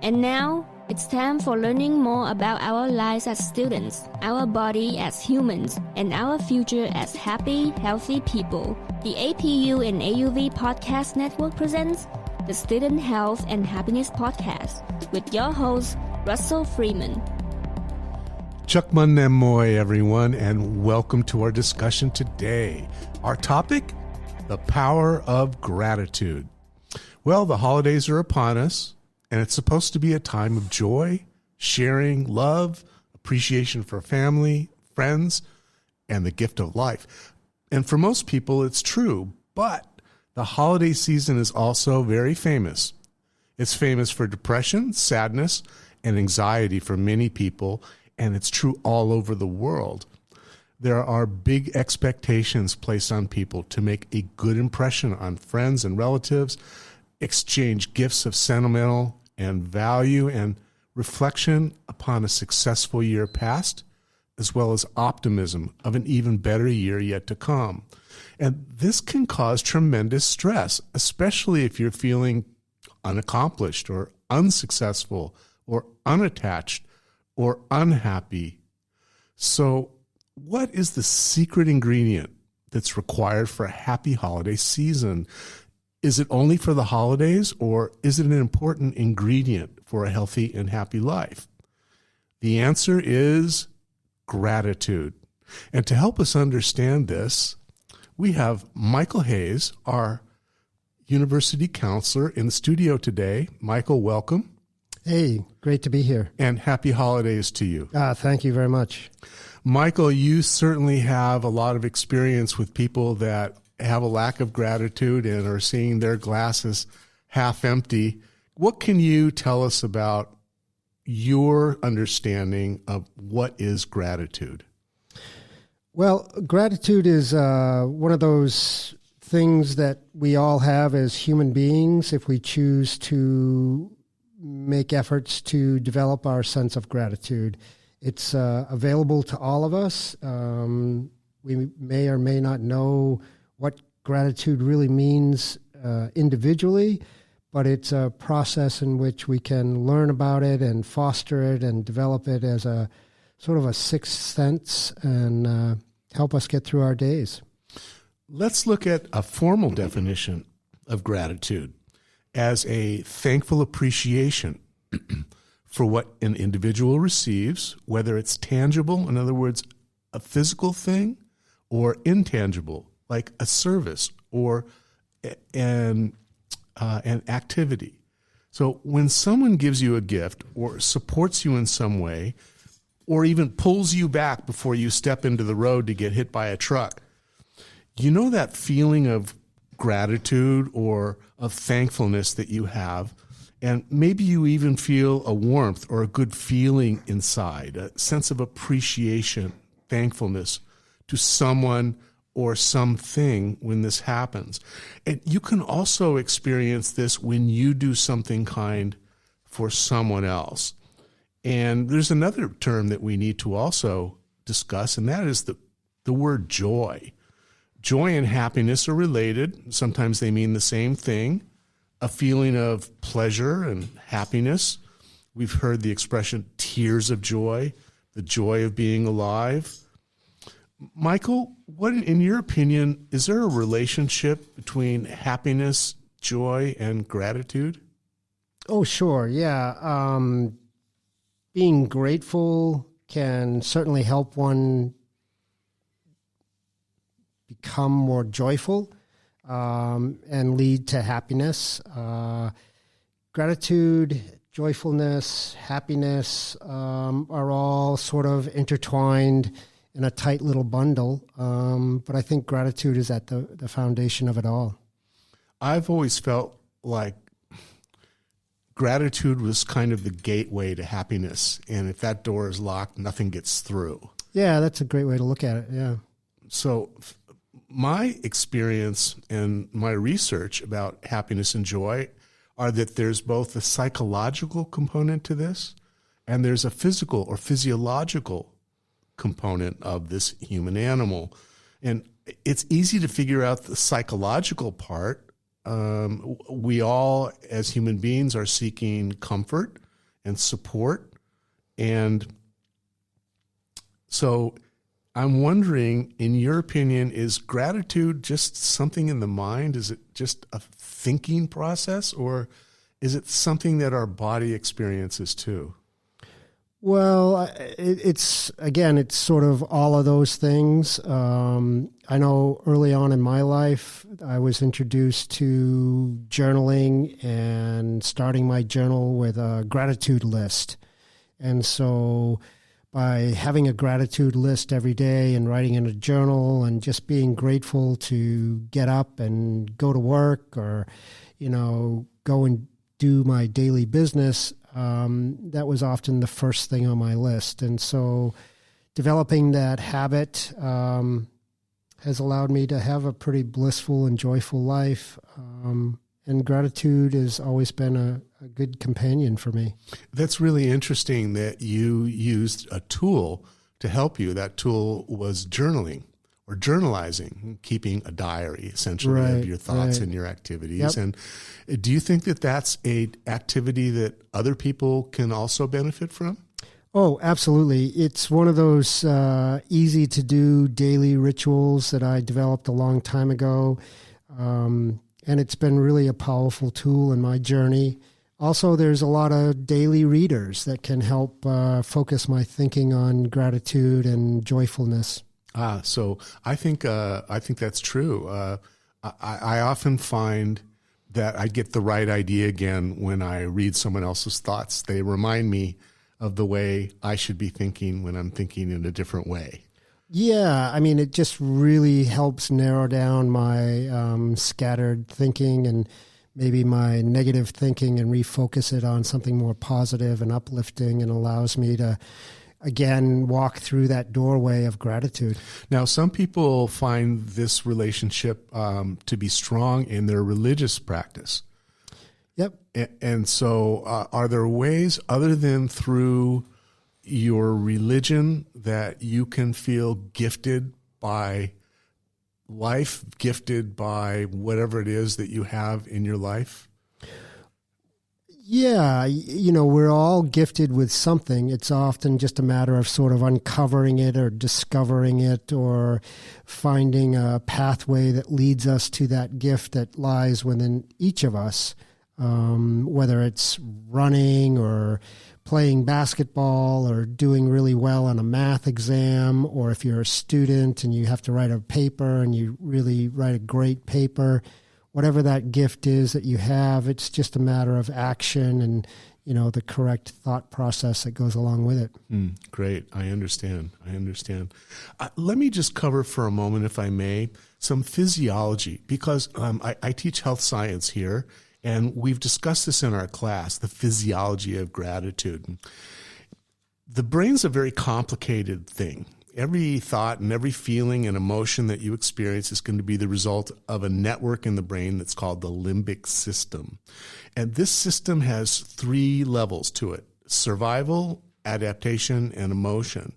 And now, it's time for learning more about our lives as students, our body as humans, and our future as happy, healthy people. The APU and AUV Podcast Network presents the Student Health and Happiness Podcast with your host, Russell Freeman. Chukman Nemoy, everyone, and welcome to our discussion today. Our topic, the power of gratitude. Well, the holidays are upon us, and it's supposed to be a time of joy, sharing, love, appreciation for family, friends, and the gift of life. And for most people, it's true, but the holiday season is also very famous. It's famous for depression, sadness, and anxiety for many people, and it's true all over the world. There are big expectations placed on people to make a good impression on friends and relatives, exchange gifts of sentimental and value and reflection upon a successful year past, as well as optimism of an even better year yet to come. And this can cause tremendous stress, especially if you're feeling unaccomplished or unsuccessful or unattached or unhappy. So what is the secret ingredient that's required for a happy holiday season? Is it only for the holidays, or is it an important ingredient for a healthy and happy life? The answer is gratitude. And to help us understand this, we have Michael Hayes, our university counselor, in the studio today. Michael, welcome. Hey, great to be here. And happy holidays to you. Thank you very much. Michael, you certainly have a lot of experience with people that have a lack of gratitude and are seeing their glasses half empty. What can you tell us about your understanding of what is gratitude? Well, gratitude is one of those things that we all have as human beings if we choose to make efforts to develop our sense of gratitude. It's available to all of us. We may or may not know what gratitude really means individually, but it's a process in which we can learn about it and foster it and develop it as a sort of a sixth sense and help us get through our days. Let's look at a formal definition of gratitude as a thankful appreciation for what an individual receives, whether it's tangible, in other words, a physical thing, or intangible, like a service or an activity. So when someone gives you a gift or supports you in some way, or even pulls you back before you step into the road to get hit by a truck, you know that feeling of gratitude or of thankfulness that you have, and maybe you even feel a warmth or a good feeling inside, a sense of appreciation, thankfulness to someone or something when this happens. And you can also experience this when you do something kind for someone else. And there's another term that we need to also discuss, and that is the word joy. Joy and happiness are related. Sometimes they mean the same thing, a feeling of pleasure and happiness. We've heard the expression tears of joy, the joy of being alive. Michael, what, in your opinion, is there a relationship between happiness, joy, and gratitude? Oh, sure. Yeah. Being grateful can certainly help one become more joyful and lead to happiness. Gratitude, joyfulness, happiness are all sort of intertwined in a tight little bundle. But I think gratitude is at the foundation of it all. I've always felt like gratitude was kind of the gateway to happiness. And if that door is locked, nothing gets through. Yeah, that's a great way to look at it. Yeah. So my experience and my research about happiness and joy are that there's both a psychological component to this and there's a physical or physiological component of this human animal. And it's easy to figure out the psychological part. We all, as human beings, are seeking comfort and support. And so I'm wondering, in your opinion, is gratitude just something in the mind? Is it just a thinking process, or is it something that our body experiences too? Well, it's sort of all of those things. I know early on in my life, I was introduced to journaling and starting my journal with a gratitude list. And so by having a gratitude list every day and writing in a journal and just being grateful to get up and go to work or, go and do my daily business, that was often the first thing on my list. And so developing that habit has allowed me to have a pretty blissful and joyful life. And gratitude has always been a good companion for me. That's really interesting that you used a tool to help you. That tool was journaling or journalizing, keeping a diary, essentially, of your thoughts and your activities. Yep. And do you think that that's an activity that other people can also benefit from? Oh, absolutely. It's one of those easy to do daily rituals that I developed a long time ago. And it's been really a powerful tool in my journey. Also, there's a lot of daily readers that can help focus my thinking on gratitude and joyfulness. So I think that's true. I often find that I get the right idea again when I read someone else's thoughts. They remind me of the way I should be thinking when I'm thinking in a different way. Yeah, I mean, it just really helps narrow down my scattered thinking and maybe my negative thinking and refocus it on something more positive and uplifting, and allows me to, again, walk through that doorway of gratitude. Now, some people find this relationship to be strong in their religious practice. Yep. And so are there ways other than through your religion that you can feel gifted by life, gifted by whatever it is that you have in your life? Yeah, we're all gifted with something. It's often just a matter of sort of uncovering it or discovering it or finding a pathway that leads us to that gift that lies within each of us, whether it's running or playing basketball or doing really well on a math exam, or if you're a student and you have to write a paper and you really write a great paper. Whatever that gift is that you have, it's just a matter of action and, the correct thought process that goes along with it. Great. I understand. Let me just cover for a moment, if I may, some physiology, because I teach health science here, and we've discussed this in our class, the physiology of gratitude. The brain's a very complicated thing. Every thought and every feeling and emotion that you experience is going to be the result of a network in the brain that's called the limbic system. And this system has 3 levels to it: survival, adaptation, and emotion.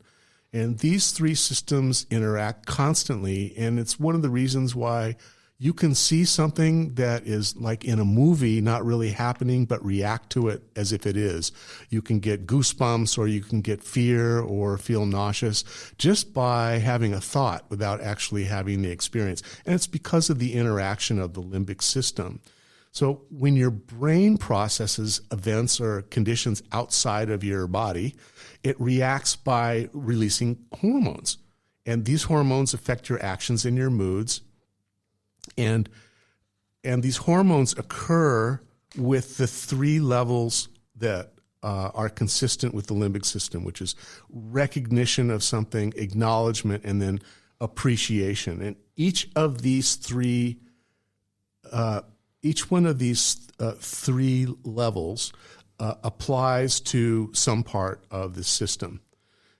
And these 3 systems interact constantly, and it's one of the reasons why you can see something that is like in a movie, not really happening, but react to it as if it is. You can get goosebumps, or you can get fear or feel nauseous just by having a thought without actually having the experience. And it's because of the interaction of the limbic system. So when your brain processes events or conditions outside of your body, it reacts by releasing hormones. And these hormones affect your actions and your moods. And these hormones occur with the 3 levels that are consistent with the limbic system, which is recognition of something, acknowledgement, and then appreciation. And each one of these 3 levels applies to some part of the system.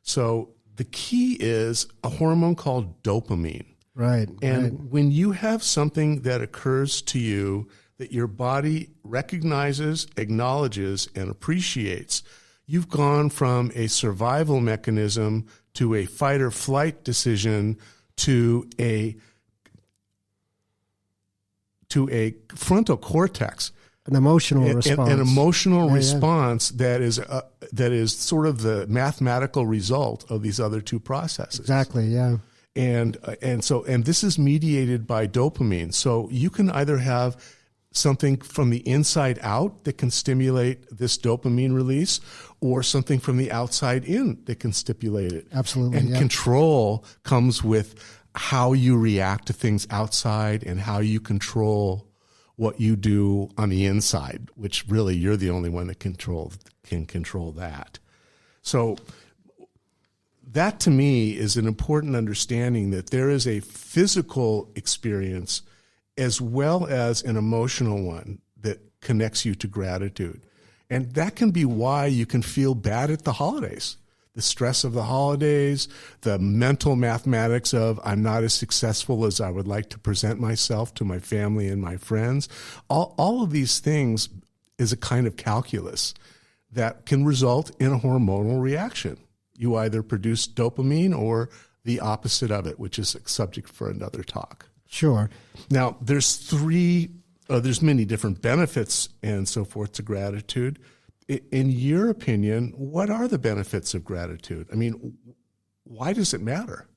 So the key is a hormone called dopamine. Right. And when you have something that occurs to you that your body recognizes, acknowledges, and appreciates, you've gone from a survival mechanism to a fight or flight decision to a frontal cortex. An emotional response. An emotional response that is sort of the mathematical result of these other two processes. Exactly, yeah. And this is mediated by dopamine. So you can either have something from the inside out that can stimulate this dopamine release, or something from the outside in that can stimulate it. Absolutely. And control comes with how you react to things outside and how you control what you do on the inside, which really you're the only one that can control that. So that to me is an important understanding that there is a physical experience as well as an emotional one that connects you to gratitude. And that can be why you can feel bad at the holidays. The stress of the holidays, the mental mathematics of I'm not as successful as I would like to present myself to my family and my friends. All of these things is a kind of calculus that can result in a hormonal reaction. You either produce dopamine or the opposite of it, which is a subject for another talk. Sure. Now, there's many different benefits and so forth to gratitude. In your opinion, what are the benefits of gratitude? I mean, why does it matter?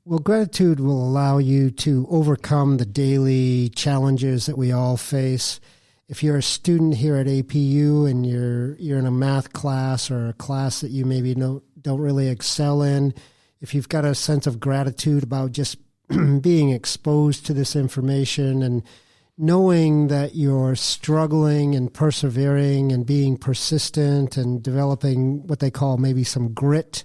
Well, gratitude will allow you to overcome the daily challenges that we all face. If you're a student here at APU and you're in a math class or a class that you maybe don't really excel in, if you've got a sense of gratitude about just being exposed to this information and knowing that you're struggling and persevering and being persistent and developing what they call maybe some grit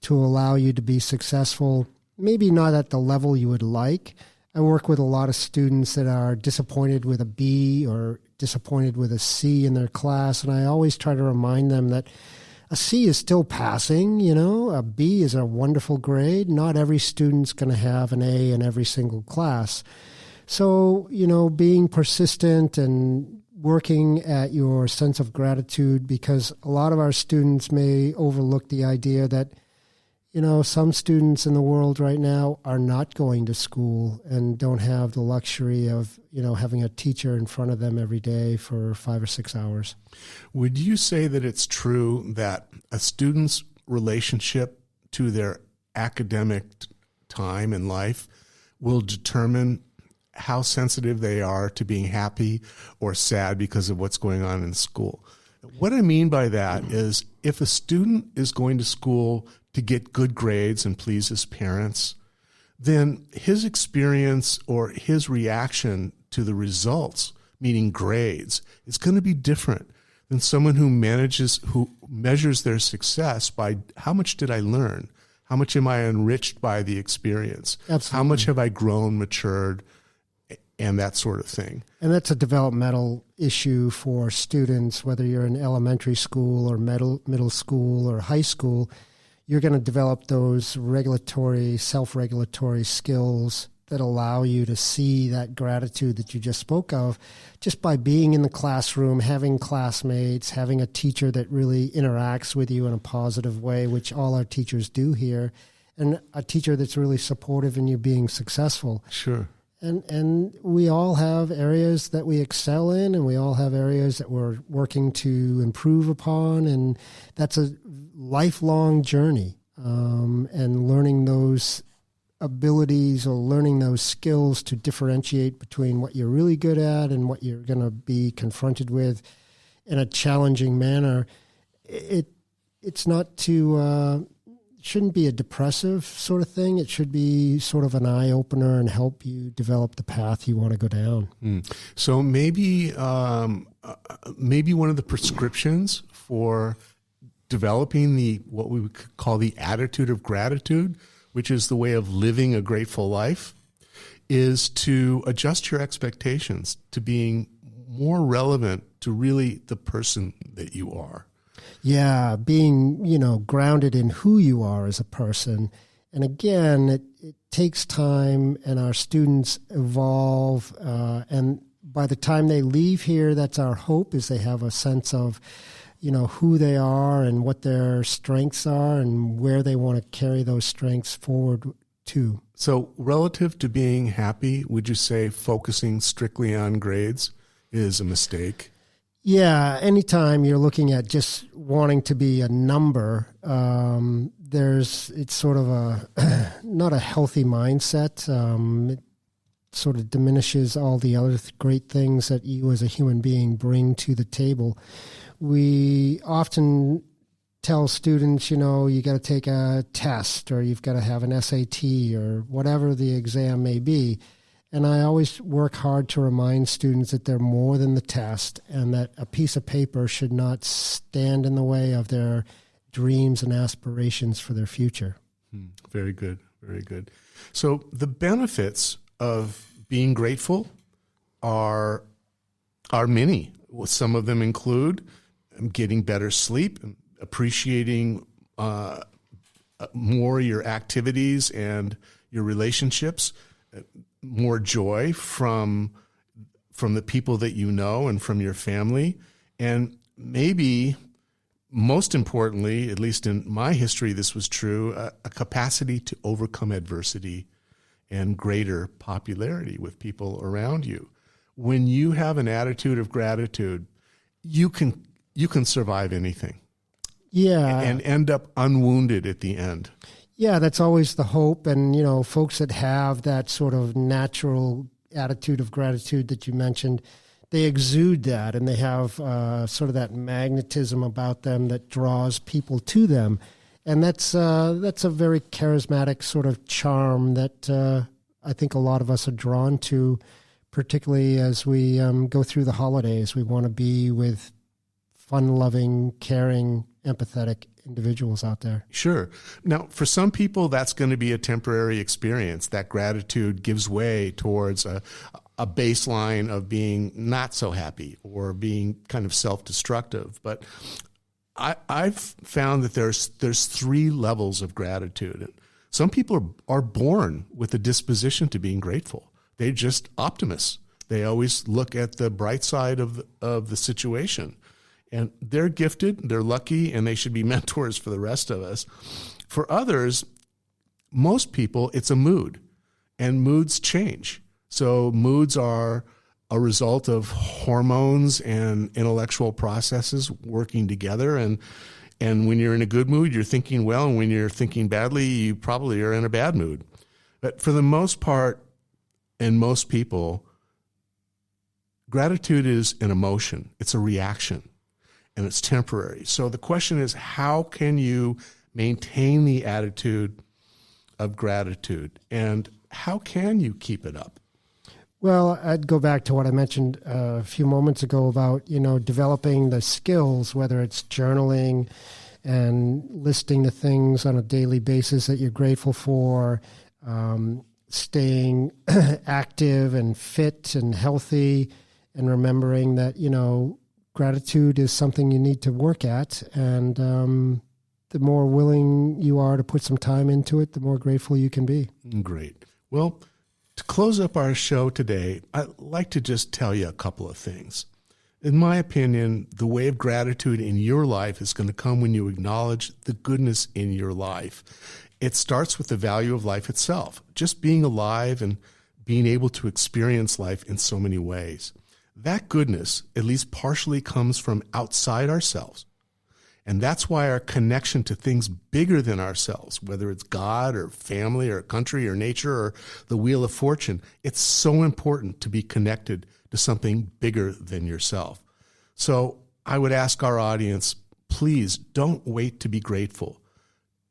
to allow you to be successful, maybe not at the level you would like. I work with a lot of students that are disappointed with a B or disappointed with a C in their class, and I always try to remind them that a C is still passing, a B is a wonderful grade. Not every student's going to have an A in every single class. So, being persistent and working at your sense of gratitude, because a lot of our students may overlook the idea that, some students in the world right now are not going to school and don't have the luxury of, having a teacher in front of them every day for 5 or 6 hours. Would you say that it's true that a student's relationship to their academic time in life will determine how sensitive they are to being happy or sad because of what's going on in school? What I mean by that is if a student is going to school to get good grades and please his parents, then his experience or his reaction to the results, meaning grades, is going to be different than someone who measures their success by how much did I learn? How much am I enriched by the experience? Absolutely. How much have I grown, matured, and that sort of thing. And that's a developmental issue for students, whether you're in elementary school or middle school or high school. You're going to develop those self-regulatory skills that allow you to see that gratitude that you just spoke of just by being in the classroom, having classmates, having a teacher that really interacts with you in a positive way, which all our teachers do here, and a teacher that's really supportive in you being successful. Sure. And we all have areas that we excel in, and we all have areas that we're working to improve upon, and that's a lifelong journey. And learning those abilities or learning those skills to differentiate between what you're really good at and what you're going to be confronted with in a challenging manner, it's not to... shouldn't be a depressive sort of thing. It should be sort of an eye-opener and help you develop the path you want to go down. So maybe one of the prescriptions for developing what we would call the attitude of gratitude, which is the way of living a grateful life, is to adjust your expectations to being more relevant to really the person that you are. Yeah, being, grounded in who you are as a person. And again, it takes time, and our students evolve. And by the time they leave here, that's our hope, is they have a sense of, who they are and what their strengths are and where they want to carry those strengths forward to. So relative to being happy, would you say focusing strictly on grades is a mistake. Yeah, anytime you're looking at just wanting to be a number, it's sort of not a healthy mindset. It sort of diminishes all the other great things that you as a human being bring to the table. We often tell students, you got to take a test, or you've got to have an SAT, or whatever the exam may be. And I always work hard to remind students that they're more than the test, and that a piece of paper should not stand in the way of their dreams and aspirations for their future. Very good. Very good. So the benefits of being grateful are many. Some of them include getting better sleep, appreciating more your activities and your relationships, more joy from the people that you know and from your family, and maybe most importantly, at least in my history, this was true, a capacity to overcome adversity and greater popularity with people around you. When you have an attitude of gratitude, you can survive anything. Yeah. And end up unwounded at the end. Yeah, that's always the hope. And, folks that have that sort of natural attitude of gratitude that you mentioned, they exude that, and they have sort of that magnetism about them that draws people to them. And that's a very charismatic sort of charm that I think a lot of us are drawn to, particularly as we go through the holidays. We want to be with fun-loving, caring, empathetic individuals out there. Sure. Now, for some people, that's going to be a temporary experience. That gratitude gives way towards a baseline of being not so happy or being kind of self-destructive. But I've found that there's three levels of gratitude. Some people are born with a disposition to being grateful. They're just optimists. They always look at the bright side of the situation. And they're gifted, they're lucky, and they should be mentors for the rest of us. For others, most people, it's a mood, and moods change. So moods are a result of hormones and intellectual processes working together. And when you're in a good mood, you're thinking well, and when you're thinking badly, you probably are in a bad mood. But for the most part, and most people, gratitude is an emotion. It's a reaction. And it's temporary. So the question is, how can you maintain the attitude of gratitude? And how can you keep it up? Well, I'd go back to what I mentioned a few moments ago about, developing the skills, whether it's journaling and listing the things on a daily basis that you're grateful for, staying active and fit and healthy, and remembering that, gratitude is something you need to work at, and the more willing you are to put some time into it, the more grateful you can be. Great. Well, to close up our show today, I'd like to just tell you a couple of things. In my opinion, the way of gratitude in your life is going to come when you acknowledge the goodness in your life. It starts with the value of life itself, just being alive and being able to experience life in so many ways. That goodness, at least partially, comes from outside ourselves. And that's why our connection to things bigger than ourselves, whether it's God or family or country or nature or the wheel of fortune, it's so important to be connected to something bigger than yourself. So I would ask our audience, please don't wait to be grateful.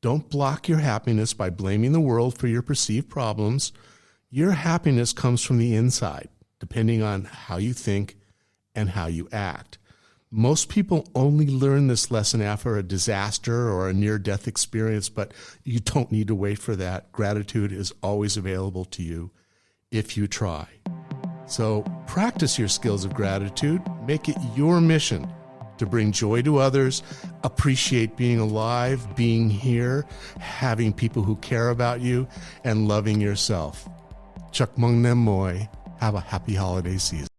Don't block your happiness by blaming the world for your perceived problems. Your happiness comes from the inside, depending on how you think and how you act. Most people only learn this lesson after a disaster or a near-death experience, but you don't need to wait for that. Gratitude is always available to you if you try. So practice your skills of gratitude. Make it your mission to bring joy to others, appreciate being alive, being here, having people who care about you, and loving yourself. Chak Mung Nem Moy. Have a happy holiday season.